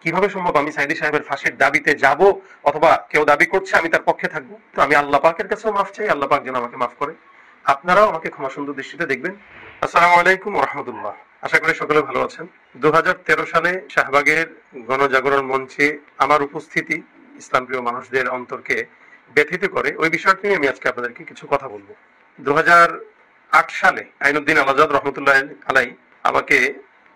কিভাবে সম্ভব আমি সাইদি সাহেবের ফাঁসির দাবিতে যাব অথবা কেউ দাবি করছে আমি তার পক্ষে থাকবো? তো আমি আল্লাহ পাকের কাছেও মাফ চাই, আল্লাহ পাক যেন আমাকে মাফ করে, আপনারাও আমাকে ক্ষমা সুন্দর দৃষ্টিতে দেখবেন। আসসালামু আলাইকুম ওয়া রাহমাতুল্লাহ। আশা করি সকলে ভালো আছেন। 2013 সালে শাহবাগের গণজাগরণ মঞ্চে আমার উপস্থিতি ইসলামপ্রিয় মানুষদের অন্তরকে ব্যথিত করে, ওই বিষয়টি নিয়ে আমি আজকে আপনাদেরকে কিছু কথা বলবো। 2008 সালে আইনুদ্দিন আল আজাদ রহমতুল্লাহ আলাই আমাকে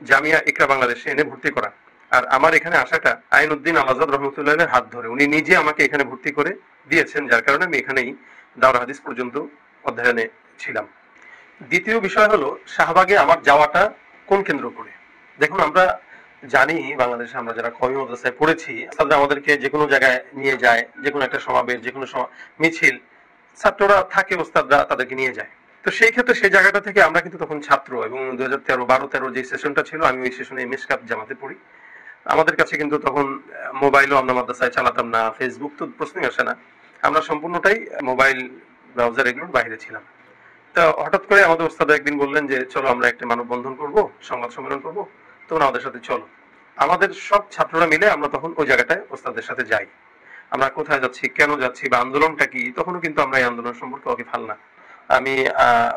জামিয়া ইকরা বাংলাদেশে এনে ভর্তি করা, আর আমার এখানে আসাটা আইনুদ্দিন আল আজাদ রহমতুল্লাহের হাত ধরে, উনি নিজে আমাকে এখানে ভর্তি করে দিয়েছেন, যার কারণে আমি এখানেই দাওরা হাদিস পর্যন্ত অধ্যয়নে ছিলাম। দ্বিতীয় বিষয় হলো শাহবাগে আমার যাওয়াটা কোন কেন্দ্র করে। দেখুন, আমরা জানি বাংলাদেশে আমরা যারা কওমি মাদ্রাসায় পড়েছি, তাদের আমাদেরকে যে কোনো জায়গায় নিয়ে যায়, যে কোনো একটা সমাবেশ, যে কোনো মিছিল, ছাত্ররা থাকে, ওস্তাদরা তাদেরকে নিয়ে যায়। তো সেই ক্ষেত্রে সেই জায়গাটা থেকে আমরা কিন্তু তখন ছাত্র, এবং 2013-12-13 যে সেশনটা ছিল, আমি ওই সেশনে মিশকাত জামাতে পড়ি। আমাদের কাছে কিন্তু তখন মোবাইলও আমরা মাদ্রাসায় চালাতাম না, ফেসবুক তো প্রশ্নই আসে না, আমরা সম্পূর্ণটাই মোবাইল ব্রাউজার এগুলোর বাইরে ছিলাম। তো হঠাৎ করে আমাদের ওস্তাদ একদিন বললেন যে চলো আমরা একটা মানববন্ধন করব, সংবাদ সম্মেলন করব, তোমরা আমাদের সাথে চলো। আমাদের সব ছাত্ররা মিলে আমরা তখন ওই জায়গাটায় ওস্তাদের সাথে যাই। আমরা কোথায় যাচ্ছি, কেন যাচ্ছি, বা আন্দোলনটা কি, তখনও কিন্তু আমরা এই আন্দোলন সম্পর্কে ওয়াকিফাল না। আমি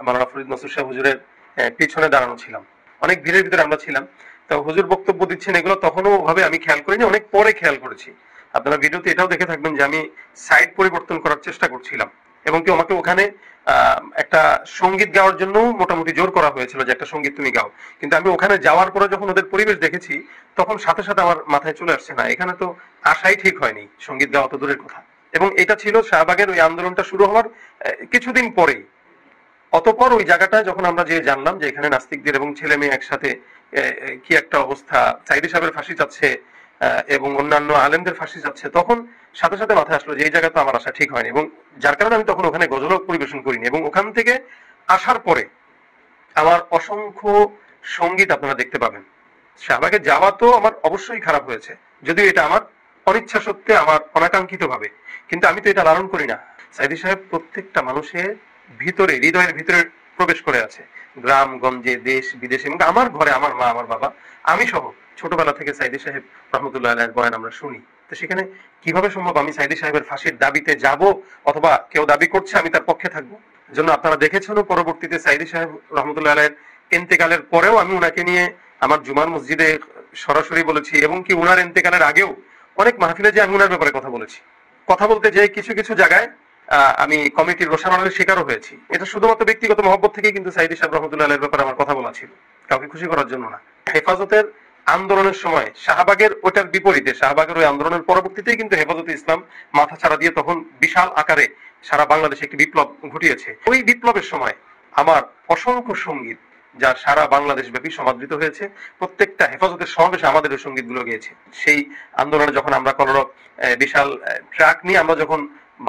মাওলানা ফরিদ নসরুল শাহ হুজুরের পিছনে দাঁড়ানো ছিলাম, অনেক ভিড়ের ভিতরে আমরা ছিলাম। তো হুজুর বক্তব্য দিচ্ছেন, এগুলো তখনও ভাবে আমি খেয়াল করিনি, অনেক পরে খেয়াল করেছি। আপনারা ভিডিওতে এটাও দেখে থাকবেন যে আমি সাইড পরিবর্তন করার চেষ্টা করছিলাম, এবং কেউ আমাকে ওখানে একটা সঙ্গীত গাওয়ার জন্য মোটামুটি জোর করা হয়েছিল যে একটা সঙ্গীত তুমি গাও। কিন্তু আমি ওখানে যাওয়ার পরে যখন ওদের পরিবেশ দেখেছি, তখন সাথে সাথে আমার মাথায় চলে আসছে, না এখানে তো আশাই ঠিক হয়নি, সঙ্গীত গাওয়া তো দূরের কথা। এবং এটা ছিল শাহবাগের ওই আন্দোলনটা শুরু হওয়ার কিছুদিন পরেই। অতঃপর ওই জায়গাটায় যখন আমরা যে জানলাম যে এখানে নাস্তিকদের এবং ছেলে মেয়ে একসাথে কি একটা অবস্থা, সাইদি সাহেবের ফাঁসি যাচ্ছে এবং অন্যান্য আলেমদের ফাঁসি যাচ্ছে, তখন সাথে সাথে মাথায় আসলো যে এই জায়গা তো আমার আসা ঠিক হয়নি, এবং যার কারণে আমি তখন ওখানে গজল পরিবেশন করিনি। এবং ওখান থেকে আসার পরে আমার অসংখ্য সঙ্গীত আপনারা দেখতে পাবেন। শাহবাগে যাওয়া তো আমার অবশ্যই খারাপ হয়েছে, যদিও এটা আমার অনিচ্ছা সত্ত্বে, আমার অনাকাঙ্ক্ষিত ভাবে, কিন্তু আমি তো এটা লালন করি না। সাইদি সাহেব প্রত্যেকটা মানুষের ভিতরে, হৃদয়ের ভিতরে প্রবেশ করে আছে, গ্রাম গঞ্জে, দেশ বিদেশে, এবং আমার ঘরে আমার মা, আমার বাবা, আমি সহ ছোটবেলা থেকে সাইদি সাহেব রহমতুল্লাহ আলাইহির বয়ান আমরা শুনি। তো সেখানে কিভাবে সম্ভব আমি সাইদি সাহেবের ফাঁসির দাবিতে যাব অথবা কেউ দাবি করছে আমি তার পক্ষে থাকবো? জন্য আপনারা দেখেছেন পরবর্তীতে সাইদি সাহেব রহমতুল্লাহ আলাইহির ইন্তেকালের পরেও আমি উনাকে নিয়ে আমার জুমার মসজিদে সরাসরি বলেছি, এবং কি উনার ইন্তেকালের আগেও অনেক মাহফিলে যে আমি উনার ব্যাপারে কথা বলেছি। কথা বলতে যে কিছু কিছু জায়গায় আমি কমিটির রোষানলের শিকারও হয়েছি। এটা শুধুমাত্র ব্যক্তিগত মহব্বত থেকে কিন্তু সাইদি সাহেব রহমতুল্লাহ আলাইহির ব্যাপারে আমার কথা বলা ছিল, কাউকে খুশি করার জন্য না। হেফাজতের আন্দোলনের সময় শাহবাগের ওটার বিপরীতে, শাহবাগের ওই আন্দোলনের পরবর্তীতেই কিন্তু হেফাজতে ইসলাম মাথা ছাড়া দিয়ে তখন বিশাল আকারে সারা বাংলাদেশে একটি বিপ্লব ঘটিয়েছে। ওই বিপ্লবের সময় আমার অসংখ্য সঙ্গীত, যা সারা বাংলাদেশ ব্যাপী সমাদৃত হয়েছে, প্রত্যেকটা হেফাজতের সমাবেশে আমাদের ওই সঙ্গীত গুলো গিয়েছে। সেই আন্দোলনে যখন আমরা কলরব বিশাল ট্রাক নিয়ে আমরা যখন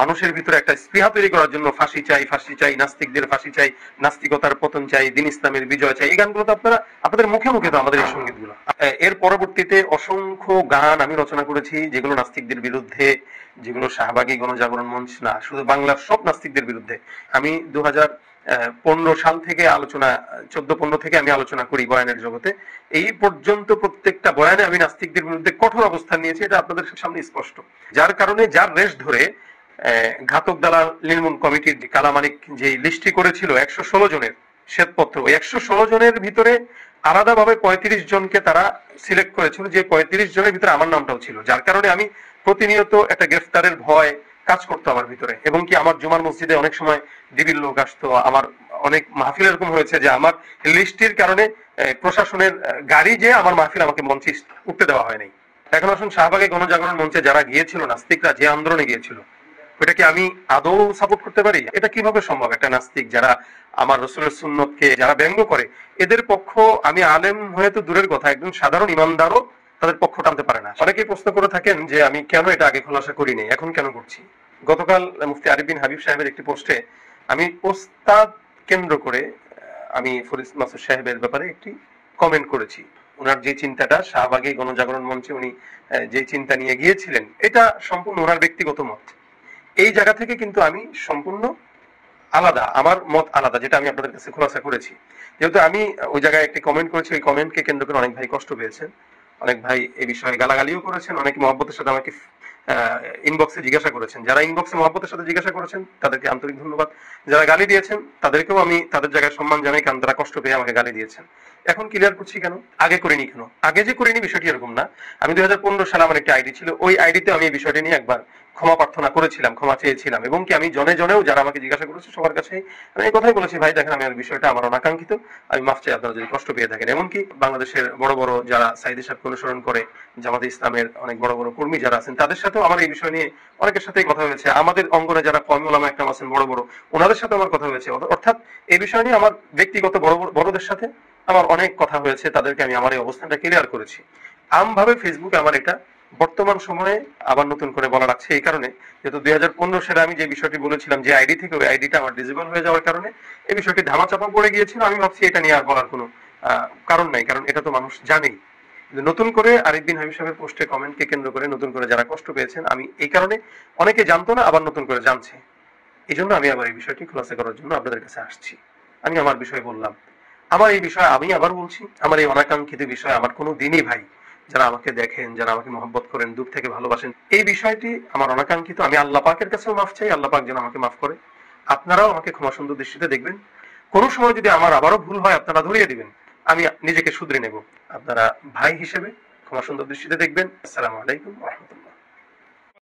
মানুষের ভিতরে একটা স্পৃহা তৈরি করার জন্য ফাঁসি চাই, ফাঁসি চাই, নাস্তিকদের ফাঁসি চাই, নাস্তিকতার পতন চাই, দিন ইসলামের বিজয় চাই, এই গানগুলো তো আপনারা আপনাদের মুখে মুখে তো আমাদের এই সঙ্গীতগুলো। এর পরবর্তীতে অসংখ্য গান আমি রচনা করেছি যেগুলো নাস্তিকদের বিরুদ্ধে, যেগুলো শাহবাগী গণজাগরণ মঞ্চ না, শুধু বাংলার সব নাস্তিকদের বিরুদ্ধে। আমি 2015 সাল থেকে আলোচনা, 14-15 থেকে আমি আলোচনা করি বয়ানের জগতে। এই পর্যন্ত প্রত্যেকটা বয়ানে আমি নাস্তিকদের বিরুদ্ধে কঠোর অবস্থান নিয়েছি, এটা আপনাদের সামনে স্পষ্ট। যার কারণে যার রেশ ধরে ঘাতক দালাল নির্মূল কমিটির কালামানিক যে লিস্টটি করেছিল 116 জনের শ্বেতপত্র, 116 জনের ভিতরে আলাদাভাবে 35 জনকে তারা সিলেক্ট করেছিল, যে 35 জনের ভিতরে আমার নামটাও ছিল। যার কারণে আমি প্রতিনিয়ত একটা গ্রেফতারের ভয় কাজ করতো আমার ভিতরে, এবং কি আমার জুমার মসজিদে অনেক সময় ডিবির লোক আসতো। আমার অনেক মাহফিল এরকম হয়েছে যে আমার লিস্টির কারণে প্রশাসনের গাড়ি যে আমার মাহফিল আমাকে মঞ্চে উঠতে দেওয়া হয়নি। এখন আসুন, শাহবাগে গণজাগরণ মঞ্চে যারা গিয়েছিল, নাস্তিকরা যে আন্দোলনে গিয়েছিল, ওটাকে আমি আদৌ সাপোর্ট করতে পারি? এটা কিভাবে সম্ভব? একটা নাস্তিক যারা আমার রাসূলের সুন্নতকে যারা ব্যঙ্গ করে, এদের পক্ষ আমি আলেম হয়ে তো দূরের কথা, একজন সাধারণ ইমানদারও তাদের পক্ষ টানতে পারে না। অনেকেই প্রশ্ন করে থাকেন যে আমি কেন এটা আগে খোলাসা করিনি, এখন কেন করছি। গতকাল মুফতি আরিফ বিন হাবিব সাহেবের একটি পোস্টে আমি ওস্তাদ কেন্দ্র করে আমি ফরিদ মাসুদ সাহেবের ব্যাপারে একটি কমেন্ট করেছি। ওনার যে চিন্তাটা শাহবাগী গণজাগরণ মঞ্চে উনি যে চিন্তা নিয়ে গিয়েছিলেন, এটা সম্পূর্ণ ওনার ব্যক্তিগত মত। এই জায়গা থেকে কিন্তু আমি সম্পূর্ণ আলাদা, আমার মত আলাদা, যেটা আমি আপনাদের কাছে খোলাসা করেছি। যেহেতু আমি ওই জায়গায় একটি কমেন্ট করেছি, ওই কমেন্টকে কেন্দ্র করে অনেক ভাই কষ্ট পেয়েছেন। অনেক ভাই এই বিষয়ে গালাগালিও করেছেন, অনেকে মহব্বতের সাথে আমাকে ইনবক্সে জিজ্ঞাসা করেছেন। যারা ইনবক্সে মহব্বতের সাথে জিজ্ঞাসা করেছেন তাদেরকে আন্তরিক ধন্যবাদ। যারা গালি দিয়েছেন তাদেরকেও আমি তাদের জায়গায় সম্মান জানাই, কারণ তারা কষ্ট পেয়ে আমাকে গালি দিয়েছেন। এখন ক্লিয়ার করছি কেন, আগে করিনি কেন। আগে যে করিনি বিষয়টি এরকম না। আমি 2015 সালে আমার একটি আইডি ছিল, ওই আইডিতে আমি এই বিষয়টি নিয়ে একবার ক্ষমা প্রার্থনা করেছিলাম, ক্ষমা চেয়েছিলাম, এবং কি আমি জনে জনেও যারা আমাকে জিজ্ঞাসা করেছে সবার কাছে আমি এই কথাই বলেছি, ভাই দেখেন আমি আর বিষয়টা আমার অনাকাঙ্ক্ষিত, আমি মাফ চাই আপনারা যদি কষ্ট পেয়ে থাকেন। এমনকি বাংলাদেশের বড় বড় যারা সাইদি সাহেবকে অনুসরণ করে, জামাতে ইসলামের অনেক বড় বড় কর্মী যারা আছেন তাদের সাথেও আমার এই বিষয় নিয়ে অনেকের সাথেই কথা হয়েছে। আমাদের অঙ্গনে যারা কওমি ওলামা একরাম আছেন বড় বড়, ওনাদের সাথে আমার কথা হয়েছে। অর্থাৎ এই বিষয় নিয়ে আমার ব্যক্তিগত বড়দের সাথে আমার অনেক কথা হয়েছে, তাদেরকে আমি আমার এই অবস্থানটা ক্লিয়ার করেছি। আমভাবে ফেসবুকে আমার এটা বর্তমান সময়ে আবার নতুন করে বলা লাগছে এই কারণে, যেহেতু 2015 সালে আমি যে বিষয়টি বলেছিলাম যে আইডি থেকে ওই আইডিটা আমার ডিসেবল হয়ে যাওয়ার কারণে এই বিষয়টি ধামাচাপা পড়ে গিয়েছিল। আমি ভাবছি এটা নিয়ে আর বলার কোনো কারণ নাই, কারণ এটা তো মানুষ জানেই। নতুন করে আরিফ বিন হাবিব সাহেবের পোস্টে কমেন্টকে কেন্দ্র করে নতুন করে যারা কষ্ট পেয়েছেন, আমি এই কারণে অনেকে জানতো না, আবার নতুন করে জানছে, এই জন্য আমি আবার এই বিষয়টি খুলাসা করার জন্য আপনাদের কাছে আসছি। আমি আমার বিষয় বললাম, আমার এই বিষয়ে আমি আবার বলছি, আমার এই অনাকাঙ্ক্ষিত বিষয় আমার কোনো দিনই ভাই যারা আমাকে দেখেন, যারা আমাকে মহব্বত করেন, দূর থেকে ভালোবাসেন, এই বিষয়টি আমার অনাকাঙ্ক্ষিত। আমি আল্লাহ পাকের কাছেও মাফ চাই, আল্লাহ পাক যেন আমাকে মাফ করে। আপনারাও আমাকে ক্ষমা সুন্দর দৃষ্টিতে দেখবেন। কোনো সময় যদি আমার আবারও ভুল হয় আপনারা ধরিয়ে দিবেন, আমি নিজেকে শুধরে নেব। আপনারা ভাই হিসেবে ক্ষমা সুন্দর দৃষ্টিতে দেখবেন। আসসালামু আলাইকুম ওয়া রাহমাতুল্লাহ।